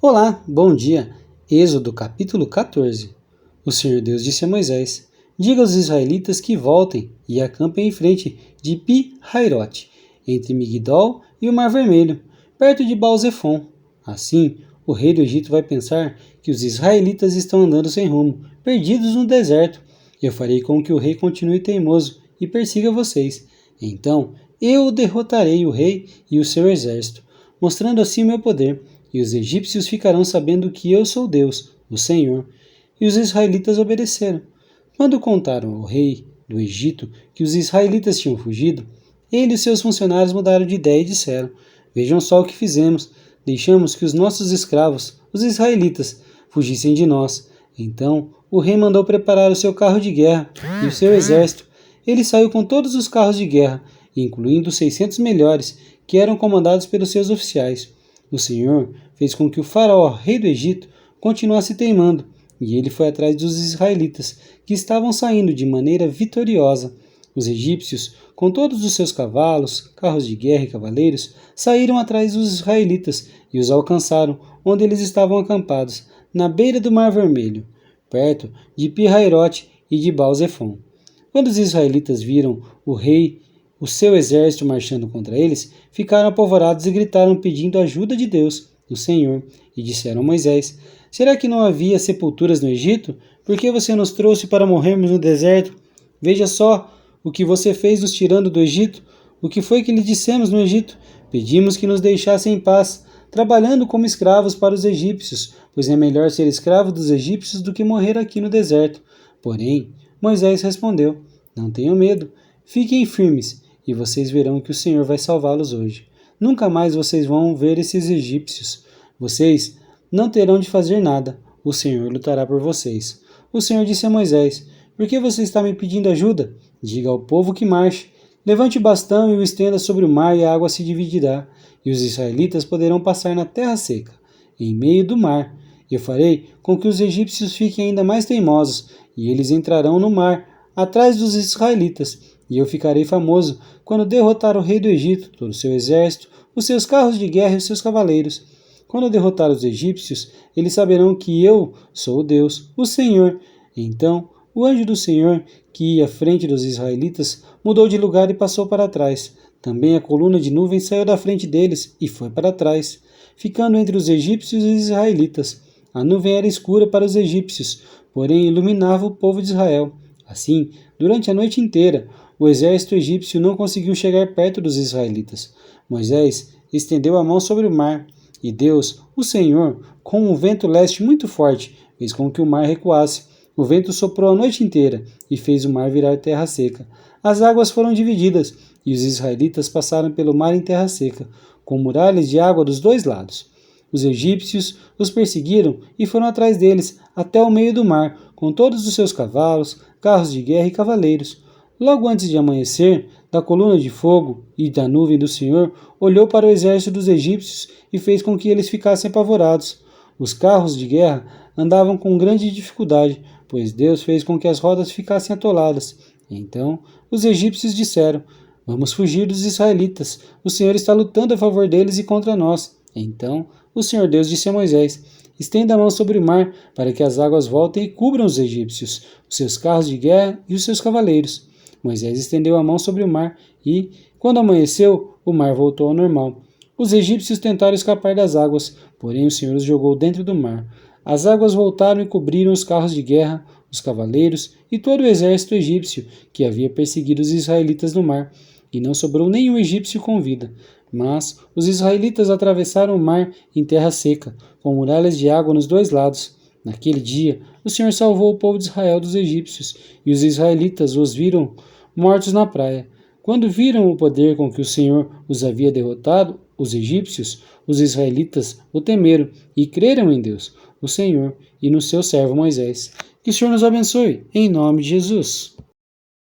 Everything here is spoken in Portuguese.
Olá, bom dia. Êxodo capítulo 14. O Senhor Deus disse a Moisés: Diga aos israelitas que voltem e acampem em frente de Pi-Hairote, entre Migdol e o Mar Vermelho, perto de Baal-Zefon. Assim, o rei do Egito vai pensar que os israelitas estão andando sem rumo, perdidos no deserto. Eu farei com que o rei continue teimoso e persiga vocês. Então, eu derrotarei o rei e o seu exército, mostrando assim meu poder. E os egípcios ficarão sabendo que eu sou Deus, o Senhor. E os israelitas obedeceram. Quando contaram ao rei do Egito que os israelitas tinham fugido, ele e seus funcionários mudaram de ideia e disseram: Vejam só o que fizemos. Deixamos que os nossos escravos, os israelitas, fugissem de nós. Então o rei mandou preparar o seu carro de guerra e o seu exército. Ele saiu com todos os carros de guerra, incluindo os 600 melhores, que eram comandados pelos seus oficiais. O Senhor fez com que o faraó, rei do Egito, continuasse teimando, e ele foi atrás dos israelitas, que estavam saindo de maneira vitoriosa. Os egípcios, com todos os seus cavalos, carros de guerra e cavaleiros, saíram atrás dos israelitas e os alcançaram onde eles estavam acampados, na beira do Mar Vermelho, perto de Pi-Hairote e de Baal-Zefon. Quando os israelitas viram o rei o seu exército marchando contra eles, ficaram apavorados e gritaram pedindo ajuda de Deus, o Senhor, e disseram a Moisés: Será que não havia sepulturas no Egito? Por que você nos trouxe para morrermos no deserto? Veja só o que você fez nos tirando do Egito. O que foi que lhe dissemos no Egito? Pedimos que nos deixassem em paz, trabalhando como escravos para os egípcios, pois é melhor ser escravo dos egípcios do que morrer aqui no deserto. Porém, Moisés respondeu: Não tenham medo, fiquem firmes, e vocês verão que o Senhor vai salvá-los hoje. Nunca mais vocês vão ver esses egípcios. Vocês não terão de fazer nada. O Senhor lutará por vocês. O Senhor disse a Moisés: Por que você está me pedindo ajuda? Diga ao povo que marche. Levante o bastão e o estenda sobre o mar, e a água se dividirá, e os israelitas poderão passar na terra seca, em meio do mar. Eu farei com que os egípcios fiquem ainda mais teimosos, e eles entrarão no mar, atrás dos israelitas. E eu ficarei famoso quando derrotar o rei do Egito, todo o seu exército, os seus carros de guerra e os seus cavaleiros. Quando eu derrotar os egípcios, eles saberão que eu sou o Deus, o Senhor. Então o anjo do Senhor, que ia à frente dos israelitas, mudou de lugar e passou para trás. Também a coluna de nuvem saiu da frente deles e foi para trás, ficando entre os egípcios e os israelitas. A nuvem era escura para os egípcios, porém iluminava o povo de Israel. Assim, durante a noite inteira, o exército egípcio não conseguiu chegar perto dos israelitas. Moisés estendeu a mão sobre o mar, e Deus, o Senhor, com um vento leste muito forte, fez com que o mar recuasse. O vento soprou a noite inteira e fez o mar virar terra seca. As águas foram divididas, e os israelitas passaram pelo mar em terra seca, com muralhas de água dos dois lados. Os egípcios os perseguiram e foram atrás deles até o meio do mar, com todos os seus cavalos, carros de guerra e cavaleiros. Logo antes de amanhecer, da coluna de fogo e da nuvem do Senhor olhou para o exército dos egípcios e fez com que eles ficassem apavorados. Os carros de guerra andavam com grande dificuldade, pois Deus fez com que as rodas ficassem atoladas. Então os egípcios disseram: Vamos fugir dos israelitas. O Senhor está lutando a favor deles e contra nós. Então o Senhor Deus disse a Moisés: Estenda a mão sobre o mar, para que as águas voltem e cubram os egípcios, os seus carros de guerra e os seus cavaleiros. Moisés estendeu a mão sobre o mar e, quando amanheceu, o mar voltou ao normal. Os egípcios tentaram escapar das águas, porém o Senhor os jogou dentro do mar. As águas voltaram e cobriram os carros de guerra, os cavaleiros e todo o exército egípcio que havia perseguido os israelitas no mar, e não sobrou nenhum egípcio com vida. Mas os israelitas atravessaram o mar em terra seca, com muralhas de água nos dois lados. Naquele dia, o Senhor salvou o povo de Israel dos egípcios, e os israelitas os viram mortos na praia. Quando viram o poder com que o Senhor os havia derrotado, os egípcios, os israelitas o temeram e creram em Deus, o Senhor, e no seu servo Moisés. Que o Senhor nos abençoe, em nome de Jesus.